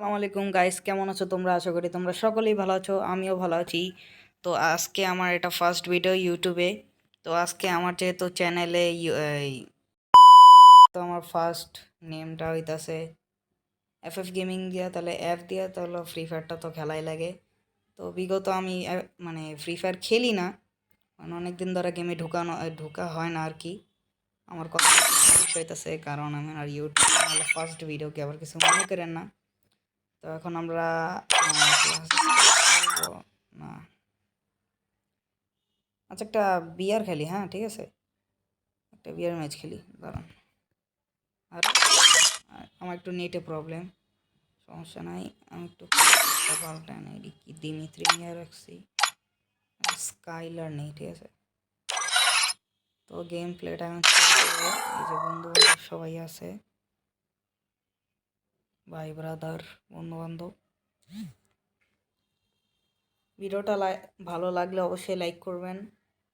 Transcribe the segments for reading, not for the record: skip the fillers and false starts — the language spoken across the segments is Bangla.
আসসালামু আলাইকুম গাইস, কেমন আছো তোমরা? আশা করি তোমরা সকলেই ভালো আছো, আমিও ভালো আছি। তো আজকে আমার এটা ফার্স্ট ভিডিও ইউটিউবে। তো আজকে আমার যেহেতু চ্যানেলে তো আমার ফার্স্ট নেমটা হইতাছে এফএফ গেমিং দিয়া, তাহলে অ্যাপ দিয়া, তাহলে ফ্রি ফায়ারটা তো খেলাই লাগে। তো বিগত আমি মানে ফ্রি ফায়ার খেলি না, মানে অনেক দিন ধরে গেমে ঢোকা হয় না আর কি। আমার কথা হইতাছে কারণ আমি আর ইউটিউব ফার্স্ট ভিডিও কি আবার কিছু মনে করেন না। তো এখন আমরা ক্লাস করবো না। আচ্ছা, একটা বিয়ার খেলি, হ্যাঁ ঠিক আছে, একটা বিয়ার ম্যাচ খেলি, দাঁড়ান। আর আমার একটু নেটে প্রবলেম, সমস্যা নাই, আমি একটু পাল্টান এডি কি দিমিত্রি নিয়ে রাখছি, স্কাইলার নেই, ঠিক আছে। তো গেম প্লেটা এখন এই যে বন্ধু বান্ধব সবাই আছে, ভাই ব্রাদার বন্ধু বান্ধব। ভিডিওটা ভালো লাগলে অবশ্যই লাইক করবেন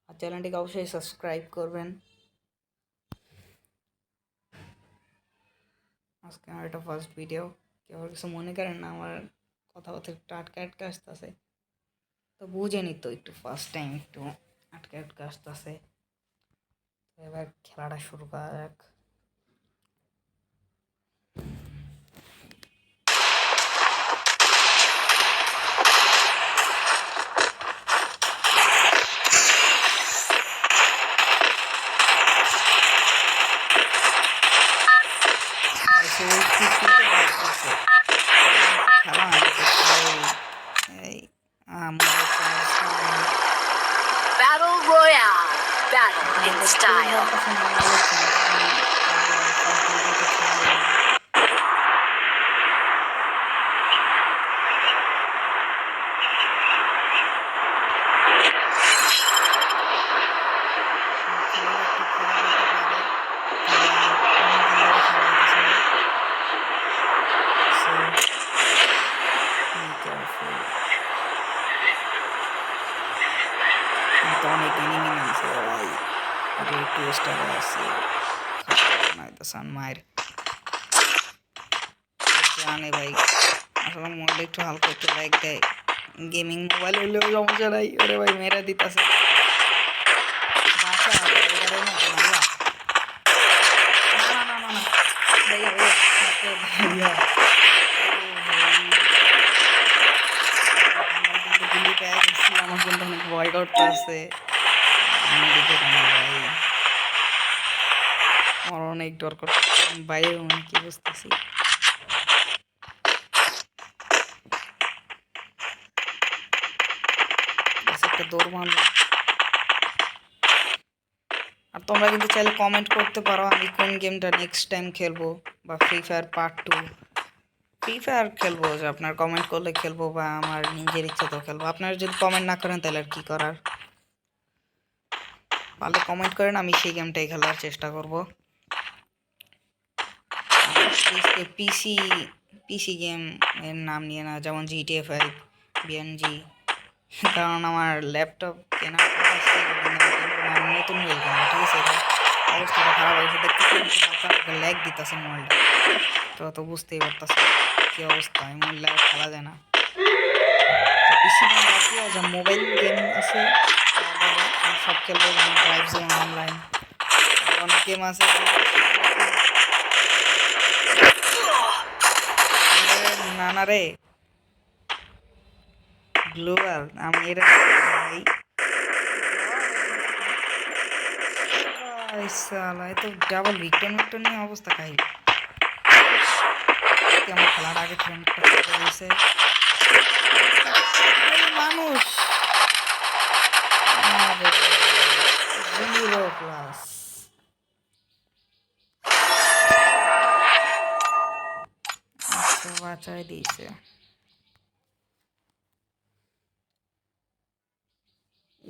আর চ্যানেলটিকে অবশ্যই সাবস্ক্রাইব করবেন। আজকে আমার এটা ফার্স্ট ভিডিও, কেউ কিছু মনে করেন না, আমার কথাবার্তা একটু আটকা আটকা আসতেছে, তো বুঝেনি তো, একটু ফার্স্ট টাইম একটু আটকা আটকা আসতেছে। তো এবার খেলাটা শুরু করা যাক। খেলা Battle Royale. Battle in style. অনেক এনিমি নামছে ভাই, রিকোয়েস্টার আছে, খাতারনাক মায়ের জানে ভাই। আসলে মোবাইল একটু হালকা একটু লাইক দেয়, গেমিং মোবাইল হইলেও সমস্যা নাই। ওরে ভাই মেরা দিতাছে, বাঁচা এবারে না তো ভাইয়া, না না না না না ভাইয়া ভাইয়া ভাইয়া, আমার কিন্তু গুলি পেয়ে গেছি, আমার কিন্তু অনেক ভয় করতেছে। আমি দেখে কেন ভাই, আমার অনেক ডর করতেছে, বাইরে অনেক কি বুঝতেছি। একটা দৌড় মারলাম। আর তোমরা কিন্তু চাইলে কমেন্ট করতে পারো আমি কোন গেমটা নেক্সট টাইম খেলবো, বা free fire part 2 free fire খেলবো, যে আপনার কমেন্ট করলে খেলবো, বা আমার নিজের ইচ্ছা তো খেলবো। আপনারা যদি কমেন্ট না করেন তাহলে আর কি করার, পারলে কমেন্ট করেন, আমি সেই গেমটাই খেলার চেষ্টা করব। পিসি পিসি গেম এর নাম নিয়ে না, যেমন GTA 5, বিএনজি, কারণ আমার ল্যাপটপ কেনার কথা ছিল, নতুন হয়ে গেল, ঠিক আছে। অবস্থাটা খারাপ হয়েছে, দেখতে ল্যাগ দিতেছে মোবাইলটা, তো বুঝতেই পারতেছে কি অবস্থা, এমন ল্যাগ খেলা যায় না। পিসি গেম বাকি আছে, মোবাইল গেম আছে সব খেলবো, যেমন ড্রাইভ জোন অনলাইন, অনেক গেম আছে। না রে গ্লোবাল, আমি এটা তো ডাবল ভিক্টর নিয়ে অবস্থা খাই। আমার খেলার আগে ট্রেন্ডটা হয়েছে মানুষ, জিরো প্লাস বাঁচাই দিয়েছে।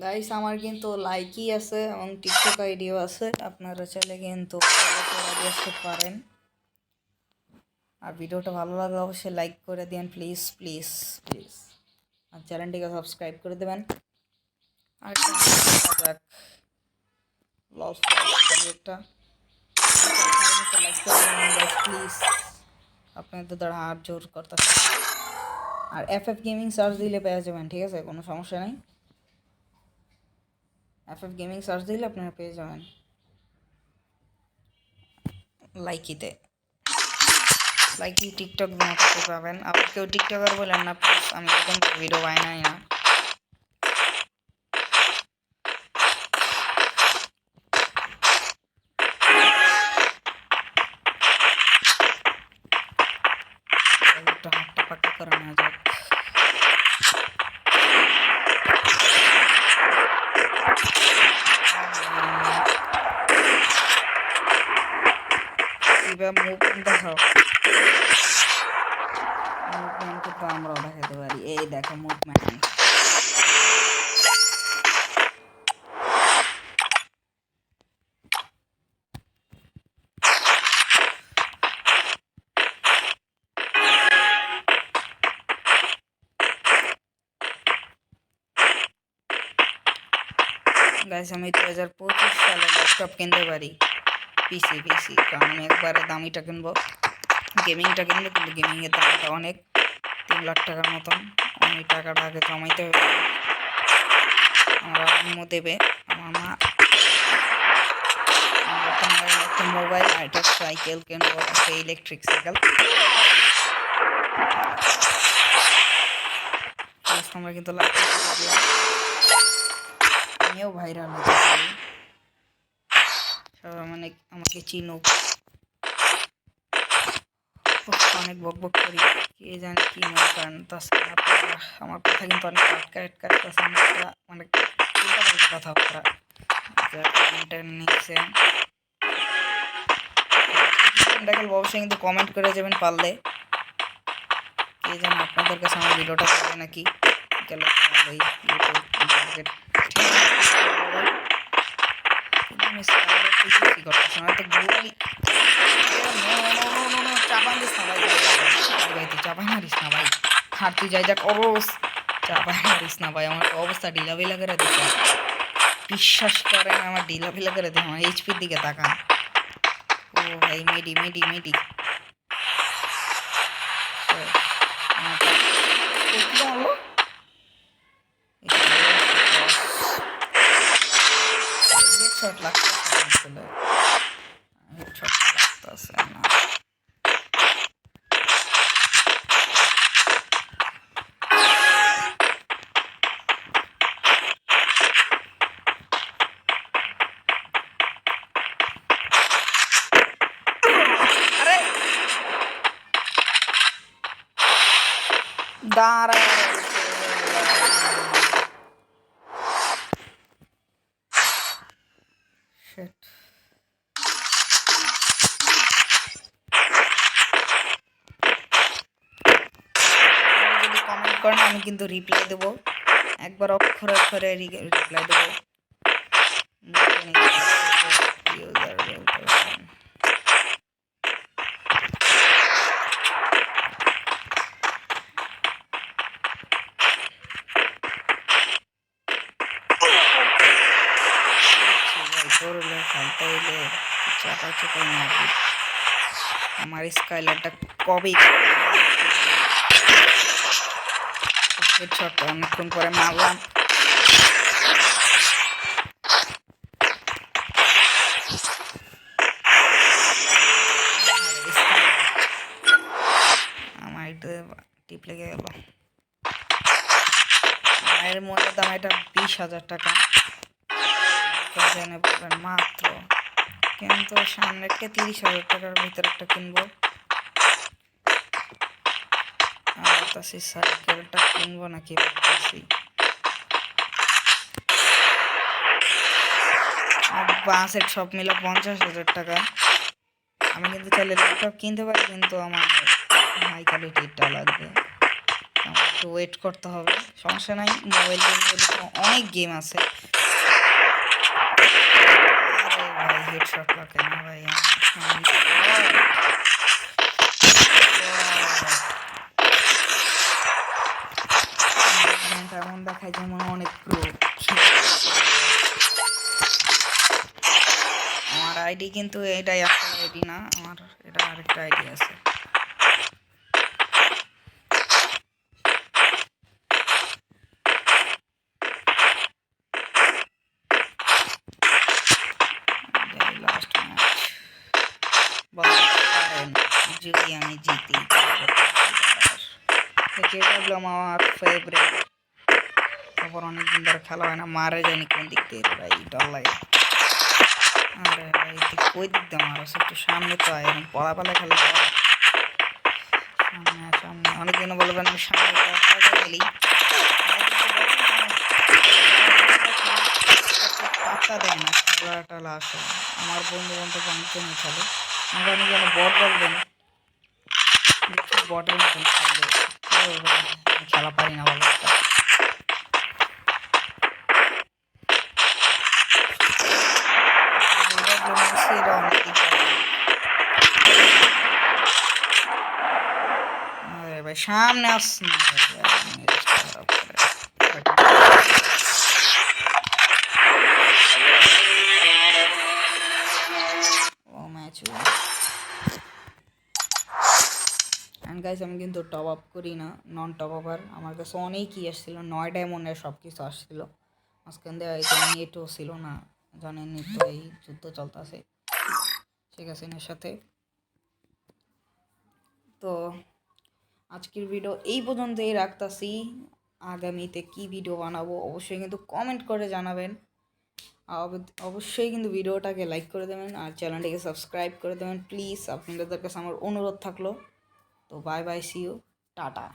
গাইস, আমার কিন্তু লাইকই আছে এবং টিকটক আইডিও আছে, আপনারা চাইলে কিন্তু ফলো করে আসতে পারেন। আর ভিডিওটা ভালো লাগলে অবশ্যই লাইক করে দেন, প্লিজ প্লিজ প্লিজ, আর চ্যানেলটিকে সাবস্ক্রাইব করে দেবেন। আর একটা লাইক করে দেবেন গাইস প্লিজ। আপনাদের দ্বারা হাত জোর করতেছে। আর FF গেমিং সার্চ দিলে পেয়ে যাবেন, ঠিক আছে, কোনো সমস্যা নেই। FF গেমিং সার্চ দিলে আপনারা পেয়ে যাবেন লাইকিতে। লাইকি টিকটক মতো পাবেন। আবার কেউ টিকটকার বলেন না প্লিজ, আমি এরকম ভিডিও বানাই না। একটু হাতটা পাকা করে নেওয়া যাক। এবার মুভমেন্ট দেখাও। মুভমেন্ট তো আমরাও দেখাতে পারি। এই দেখো মুভমেন্ট। গাইস আমি 2025 সালে ল্যাপটপ কিনতে পারি, পিসি, কারণ আমি একবারে দামিটা কিনবো, গেমিংটা কিনবো, কিন্তু গেমিংয়ের দামটা অনেক, 3 লাখ টাকার মতন। আমি টাকাটা আগে জমাইতে হবে। আমার আম্মু দেবে, আমার মা। একটা মোবাইল আর একটা সাইকেল কিনবো, একটা ইলেকট্রিক সাইকেল। আমরা কিন্তু লাখ টাকা দিলাম, আমিও ভাইরাল হতে পারি, সবাই মানে আমাকে চিনুক। অনেক বকবক করি, কে জানে কি মনে করেন। তাছাড়া আপনারা আমার কথা কিন্তু অনেক কাটকাটছে, অনেক উল্টাপাল্টা কথাবার্তা নিচ্ছেন। দেখেন অবশ্যই কিন্তু কমেন্ট করে যাবেন পারলে। কে জানে আপনাদের কাছে আমার ভিডিওটা করবে নাকি গেল ওই ইউটিউব মার্কেট। কি করতেছে আমার তো ভুল। চাপান দিস না ভাই, ভাই তুই চাপাই মারিস না ভাই, আর তুই যাই যা করস, চাপাই মারিস না ভাই। আমার তো অবস্থা ঢিলাবিলা করে দিচ্ছে, বিশ্বাস করেন আমার ঢিলাবিলা করে দিচ্ছে। আমার এইচপির দিকে তাকান। ও ভাই মেডি মেডি মেডি শট লাগতেছে না। দাঁড়া শিট। যদি কমেন্ট করেন আমি কিন্তু রিপ্লাই দেবো, একবার অক্ষরে অক্ষরে রিপ্লাই দেবো। করলে খেলতে হইলে চাপাই চাপাই মারবি। আমার স্কাইলারটা কবেই হেডশটটা অনেকক্ষণ পরে মারলাম। আমার এটা টিপ লেগে গেল। এর মূল্যের দাম এটা 20,000 টাকা মাত্র, কিন্তু সামনেরটা 30,000 টাকার ভিতরে একটা কিনবো। আর তাছি সাইকেলটা কিনবো নাকি ভাবতেছি। বাসের সব মিলে 50,000 টাকা। আমি কিন্তু চাইলে ল্যাপটপ কিনতে পারি, কিন্তু আমার হাই কোয়ালিটিটা লাগবে, আমার একটু ওয়েট করতে হবে। সমস্যা নাই, মোবাইল গেমের ভিতরে অনেক গেম আছে। আরে ভাই হেডশট লাগে না ভাই, এমন দেখায় যেমন অনেক প্রো। আমার আইডি কিন্তু এটাই আসল আইডি না, আমার এটা আরেকটা আইডি আছে। যদি আমি জিতি কেটাগুলো আমার ফেভারিট। তারপর অনেকদিন ধরে খেলা হয় না, মারে জানি কোন দিক দিয়ে রে ভাই, ডর লাগে। আরে ভাই তুই কই দিক দিয়ে মারস, একটু সামনে তো আয়, এরকম পলাপালা খেলে হয়? সামনে সামনে অনেকদিন বলবেন আমি সামনে খেলি, পাত্তা দেয় না খেলা টেলা আসে। আমার বন্ধু বান্ধব অনেকজনই খেলে, আমার অনেক যেন বট বলবেন, দেখি বটের মতন খেলবে। আমি খেলা পারি না ভালো একটা। এটার জন্য হচ্ছে এটা অনেকদিন পরে। আরে ভাই সামনে আস না ভাই, মেজাজটা খারাপ করে। ও ম্যাচ অ্যান্ড গাইস আমি কিন্তু টপ আপ করি না, নন টপ আপার। আমার কাছে অনেকই আসছিল, 9 ডায়মন্ডের সব কিছু আসছিল। মাঝখান দিয়ে হয়তো নেটও ছিল না, জানেনই তো এই যুদ্ধ চলতেছে ঠিক আছে এর সাথে। তো আজকের ভিডিও এই পর্যন্তই রাখতাছি। আগামীতে কি ভিডিও বানাবো অবশ্যই কিন্তু কমেন্ট করে জানাবেন। অবশ্যই কিন্তু ভিডিওটাকে লাইক করে দেবেন আর চ্যানেলটিকে সাবস্ক্রাইব করে দেবেন প্লিজ, আপনাদের কাছে আমার অনুরোধ থাকলো। তো bye bye, see you, tata.